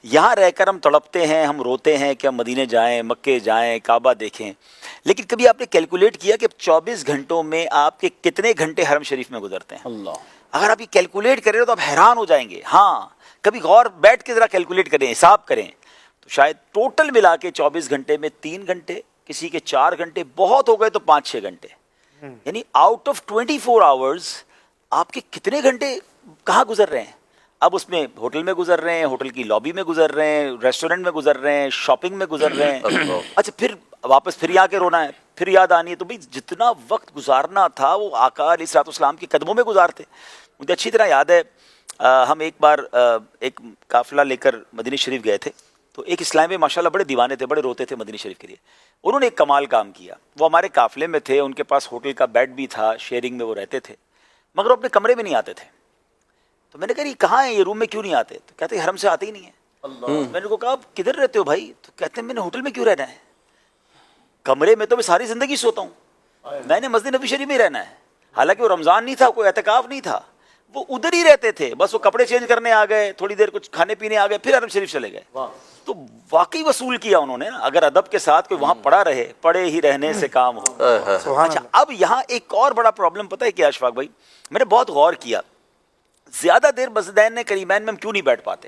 یہاں رہ کر ہم تڑپتے ہیں, ہم روتے ہیں کہ ہم مدینے جائیں, مکے جائیں, کعبہ دیکھیں, لیکن کبھی آپ نے کیلکولیٹ کیا کہ 24 گھنٹوں میں آپ کے کتنے گھنٹے حرم شریف میں گزرتے ہیں؟ اللہ, اگر آپ یہ کیلکولیٹ کریں تو آپ حیران ہو جائیں گے. ہاں کبھی غور بیٹھ کے ذرا کیلکولیٹ کریں, حساب کریں, تو شاید ٹوٹل ملا کے 24 گھنٹے میں 3 گھنٹے, کسی کے 4 گھنٹے, بہت ہو گئے تو 5-6 گھنٹے, یعنی آؤٹ آف 24 آورز آپ کے کتنے گھنٹے کہاں گزر رہے ہیں؟ اب اس میں ہوٹل میں گزر رہے ہیں, ہوٹل کی لابی میں گزر رہے ہیں, ریسٹورنٹ میں گزر رہے ہیں, شاپنگ میں گزر رہے ہیں. اچھا پھر واپس پھر آ کے رونا ہے, پھر یاد آنی ہے. تو بھائی جتنا وقت گزارنا تھا وہ آقا علیہ الصلوۃ والسلام کے قدموں میں گزارتے. مجھے اچھی طرح یاد ہے ہم ایک بار ایک قافلہ لے کر مدینہ شریف گئے تھے, تو ایک اسلام میں ماشاءاللہ بڑے دیوانے تھے, بڑے روتے تھے مدینہ شریف کے لیے. انہوں نے ایک کمال کام کیا, وہ ہمارے قافلے میں تھے, ان کے پاس ہوٹل کا بیڈ بھی تھا, شیئرنگ میں وہ رہتے تھے, مگر وہ اپنے کمرے میں نہیں آتے تھے. تو میں نے کہا یہ کہاں ہے, یہ روم میں کیوں نہیں آتے؟ تو کہتے حرم سے آتے ہی نہیں ہیں. میں نے کہا آپ کدھر رہتے ہو بھائی؟ تو کہتے ہیں میں نے ہوٹل میں کیوں رہنا ہے, کمرے میں تو میں ساری زندگی سوتا ہوں, میں نے مسجد نبی شریف میں ہی رہنا ہے. حالانکہ وہ رمضان نہیں تھا, کوئی اعتکاف نہیں تھا, وہ ادھر ہی رہتے تھے, بس وہ کپڑے چینج کرنے آ گئے, تھوڑی دیر کچھ کھانے پینے آ گئے, پھر حرم شریف چلے گئے. تو واقعی وصول کیا انہوں نے. اگر ادب کے ساتھ کوئی وہاں پڑا رہے, پڑے ہی رہنے سے کام ہو. اچھا اب یہاں ایک اور بڑا پرابلم پتہ ہے کیا اشفاق بھائی, میں نے بہت غور کیا, زیادہ دیر مسجدین کریمین میں ہم کیوں نہیں بیٹھ پاتے,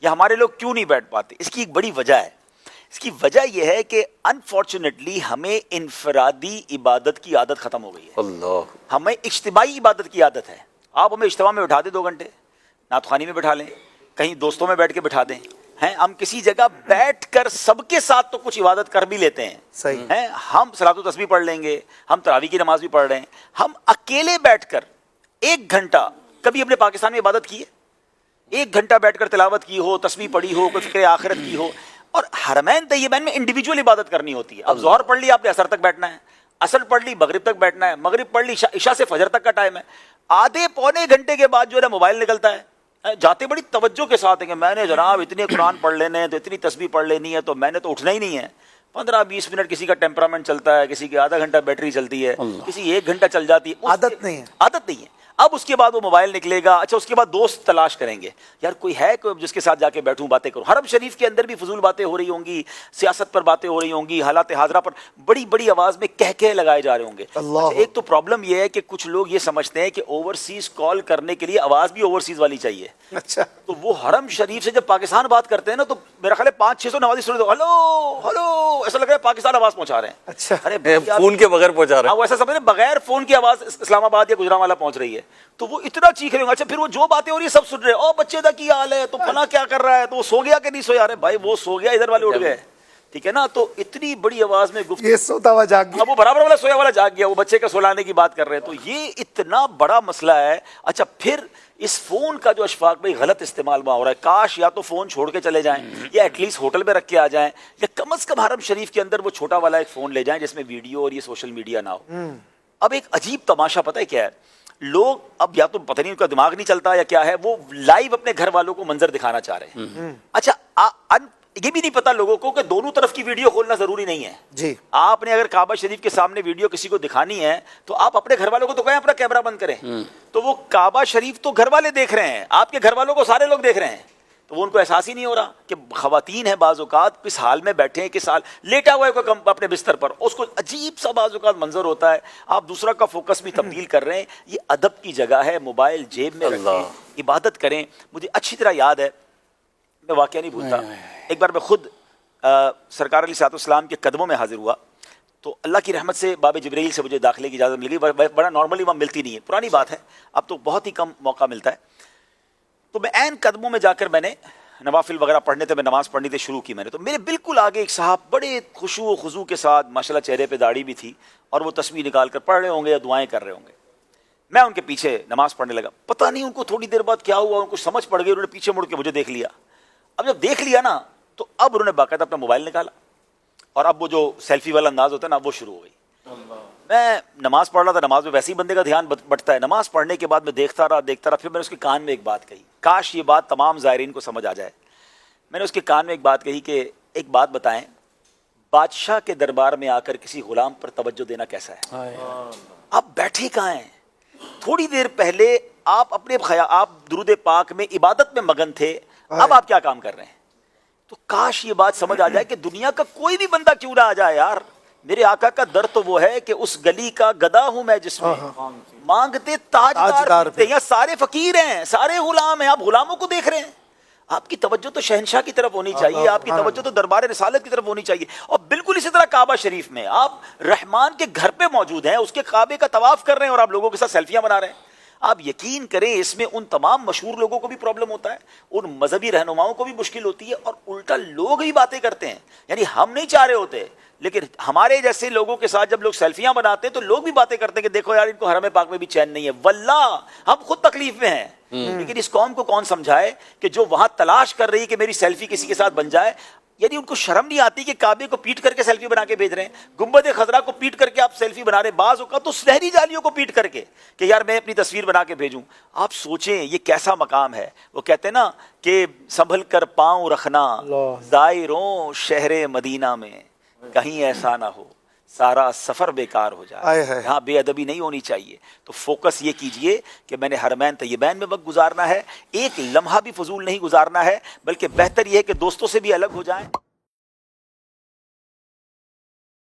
یا ہمارے لوگ کیوں نہیں بیٹھ پاتے؟ اس کی ایک بڑی وجہ ہے. اس کی وجہ یہ ہے کہ انفارچونیٹلی ہمیں انفرادی عبادت کی عادت ختم ہو گئی ہے. اللہ, ہمیں اجتماعی عبادت کی عادت ہے. آپ ہمیں اجتماع میں بٹھا دیں 2 گھنٹے, نعت خوانی میں بٹھا لیں, کہیں دوستوں میں بیٹھ کے بٹھا دیں, ہیں ہم کسی جگہ بیٹھ کر سب کے ساتھ تو کچھ عبادت کر بھی لیتے ہیں, صحیح ہیں ہم صلاۃ و تسبیح پڑھ لیں گے, ہم تراویح کی نماز بھی پڑھ رہے ہیں. ہم اکیلے بیٹھ کر 1 گھنٹہ کبھی اپنے پاکستان میں عبادت کی ہے؟ 1 گھنٹہ بیٹھ کر تلاوت کی ہو, تسبیح پڑھی ہو, کوئی فکر آخرت کی ہو. اور حرمین طیبین میں انڈیویجول عبادت کرنی ہوتی ہے. اب ظہر پڑھ لی آپ نے, عصر تک بیٹھنا ہے, عصر پڑھ لی مغرب تک بیٹھنا ہے, مغرب پڑھ لی عشاء سے فجر تک کا ٹائم ہے. آدھے پونے گھنٹے کے بعد جو ہے نا موبائل نکلتا ہے, جاتے بڑی توجہ کے ساتھ ہیں کہ میں نے جناب اتنے قرآن پڑھ لینے ہیں, تو اتنی تسبیح پڑھ لینی ہے, تو میں نے تو اٹھنا ہی نہیں ہے. 15-20 منٹ کسی کا ٹیمپرامنٹ چلتا ہے, کسی کی آدھا گھنٹہ بیٹری چلتی ہے, کسی 1 گھنٹہ چل جاتی ہے, عادت نہیں ہے, عادت نہیں ہے. اب اس کے بعد وہ موبائل نکلے گا. اچھا اس کے بعد دوست تلاش کریں گے, یار کوئی ہے کوئی جس کے ساتھ جا کے بیٹھوں باتیں کروں. حرم شریف کے اندر بھی فضول باتیں ہو رہی ہوں گی, سیاست پر باتیں ہو رہی ہوں گی, حالات حاضرہ پر بڑی بڑی آواز میں کہہ لگائے جا رہے ہوں گے. اچھا ایک تو پرابلم یہ ہے کہ کچھ لوگ یہ سمجھتے ہیں کہ اوورسیز کال کرنے کے لیے آواز بھی اوورسیز والی چاہیے. اچھا تو وہ حرم شریف سے جب پاکستان بات کرتے ہیں نا, تو میرا خیال ہے 500-600 نوازی سن رہے, ہلو ہلو, ایسا لگ رہا ہے پاکستان آواز پہنچا رہے ہیں. اچھا ارے فون کے بغیر پہنچا رہے ہیں, وہ ایسا سمجھ بغیر فون کی آواز اسلام آباد یا گجرانوالہ پہنچ رہی ہے, تو وہ اتنا چیخ رہے ہوں. اچھا پھر وہ جو باتیں ہو رہی ہے سب سن رہے ہیں, او بچے دا کی حال ہے, تو فلاں کیا کر رہا ہے, تو وہ سو گیا کہ نہیں سویا؟ رہے بھائی وہ سو گیا, ادھر والے اٹھ گئے, ٹھیک ہے نا. تو اتنی بڑی آواز میں گفتگو, یہ سوتا ہوا جاگ گیا, اب وہ برابر والا سویا والا جاگ گیا, وہ بچے کا سلانے کی بات کر رہے ہیں. تو یہ اتنا بڑا مسئلہ ہے. اچھا پھر اس فون کا جو اشفاق بھائی غلط استعمال وہاں ہو رہا ہے, کاش یا تو فون چھوڑ کے چلے جائیں, یا ایٹ لیسٹ ہوٹل میں رکھ کے آ جائیں, یا کم از کم حرم شریف کے اندر وہ چھوٹا والا ایک فون لے جائیں جس میں ویڈیو اور یہ سوشل میڈیا نہ ہو. اب ایک عجیب تماشا پتہ ہے کیا ہے, لوگ اب یا تو پتہ نہیں ان کا دماغ نہیں چلتا یا کیا ہے, وہ لائیو اپنے گھر والوں کو منظر دکھانا چاہ رہے ہیں. اچھا یہ بھی نہیں پتا لوگوں کو کہ دونوں طرف کی ویڈیو کھولنا ضروری نہیں ہے. جی آپ نے اگر کعبہ شریف کے سامنے ویڈیو کسی کو دکھانی ہے تو آپ اپنے گھر والوں کو تو کہیں اپنا کیمرہ بند کریں, تو وہ کعبہ شریف تو گھر والے دیکھ رہے ہیں, آپ کے گھر والوں کو سارے لوگ دیکھ رہے ہیں. تو وہ ان کو احساس ہی نہیں ہو رہا کہ خواتین ہیں بعض اوقات کس حال میں بیٹھے ہیں, کس حال لیٹا ہوا ہے کوئی اپنے بستر پر, اس کو عجیب سا بعض اوقات منظر ہوتا ہے, آپ دوسرا کا فوکس بھی تبدیل کر رہے ہیں. یہ ادب کی جگہ ہے, موبائل جیب میں رکھیں, عبادت کریں. مجھے اچھی طرح یاد ہے, میں واقعہ نہیں بھولتا, ایک بار میں خود سرکار علیہ الصلوۃ والسلام کے قدموں میں حاضر ہوا, تو اللہ کی رحمت سے باب جبرائیل سے مجھے داخلے کی اجازت مل گئی. بڑا نارملی وہاں ملتی نہیں ہے, پرانی بات ہے, اب تو بہت ہی کم موقع ملتا ہے. تو میں عین قدموں میں جا کر میں نے نوافل وغیرہ پڑھنے تھے, میں نماز پڑھنی تھی شروع کی میں نے, تو میرے بالکل آگے ایک صاحب بڑے خشوع و خضوع کے ساتھ, ماشاءاللہ چہرے پہ داڑھی بھی تھی, اور وہ تسبیح نکال کر پڑھ رہے ہوں گے یا دعائیں کر رہے ہوں گے. میں ان کے پیچھے نماز پڑھنے لگا, پتہ نہیں ان کو تھوڑی دیر بعد کیا ہوا, ان کو سمجھ پڑ گئی, انہوں نے پیچھے مڑ کے مجھے دیکھ لیا. اب جب دیکھ لیا نا, تو اب انہوں نے باقاعدہ اپنا موبائل نکالا, اور اب وہ جو سیلفی والا انداز ہوتا ہے نا, وہ شروع ہو گئی. میں نماز پڑھ رہا تھا, نماز میں ویسے ہی بندے کا دھیان بٹتا ہے. نماز پڑھنے کے بعد میں دیکھتا رہا, پھر میں نے اس کے کان میں ایک بات کہی, کاش یہ بات تمام زائرین کو سمجھ آ جائے. میں نے اس کے کان میں ایک بات کہی کہ ایک بات بتائیں, بادشاہ کے دربار میں آ کر کسی غلام پر توجہ دینا کیسا ہے؟ آپ بیٹھے کہاں ہیں؟ تھوڑی دیر پہلے آپ اپنے آپ درود پاک میں عبادت میں مگن تھے, اب آپ کیا کام کر رہے ہیں؟ تو کاش یہ بات سمجھ آ جائے کہ دنیا کا کوئی بھی بندہ کیوں نہ آ جائے یار، میرے آقا کا در تو وہ ہے کہ اس گلی کا گدا ہوں میں جس میں مانگتے تاجدار پھرتے، یا سارے فقیر ہیں، سارے غلام ہیں، آپ غلاموں کو دیکھ رہے ہیں۔ آپ کی توجہ تو شہنشاہ کی طرف ہونی چاہیے، آپ کی توجہ تو دربار رسالت کی طرف ہونی چاہیے۔ اور بالکل اسی طرح کعبہ شریف میں آپ رحمان کے گھر پہ موجود ہیں، اس کے کعبے کا طواف کر رہے ہیں اور آپ لوگوں کے ساتھ سیلفیاں بنا رہے ہیں۔ آپ یقین کریں اس میں ان تمام مشہور لوگوں کو بھی پرابلم ہوتا ہے، ان مذہبی رہنماؤں کو بھی مشکل ہوتی ہے، اور الٹا لوگ ہی باتیں کرتے ہیں۔ یعنی ہم نہیں چاہ رہے ہوتے، لیکن ہمارے جیسے لوگوں کے ساتھ جب لوگ سیلفیاں بناتے ہیں تو لوگ بھی باتیں کرتے ہیں کہ دیکھو یار ان کو حرم پاک میں بھی چین نہیں ہے۔ واللہ ہم خود تکلیف میں ہیں، لیکن اس قوم کو کون سمجھائے کہ جو وہاں تلاش کر رہی ہے کہ میری سیلفی کسی کے ساتھ بن جائے، یعنی ان کو شرم نہیں آتی کہ کعبے کو پیٹ کر کے سیلفی بنا کے بھیج رہے ہیں، گنبد خضرا کو پیٹ کر کے آپ سیلفی بنا رہے ہیں، بعض اوقات تو سنہری جالیوں کو پیٹ کر کے کہ یار میں اپنی تصویر بنا کے بھیجوں۔ آپ سوچیں یہ کیسا مقام ہے۔ وہ کہتے ہیں نا کہ سنبھل کر پاؤں رکھنا زائروں شہر مدینہ میں، کہیں ایسا نہ ہو سارا سفر بیکار ہو جائے۔ یہاں بے ادبی نہیں ہونی چاہیے۔ تو فوکس یہ کیجئے کہ میں نے حرمین طیبین میں وقت گزارنا ہے، ایک لمحہ بھی فضول نہیں گزارنا ہے، بلکہ بہتر یہ ہے کہ دوستوں سے بھی الگ ہو جائیں۔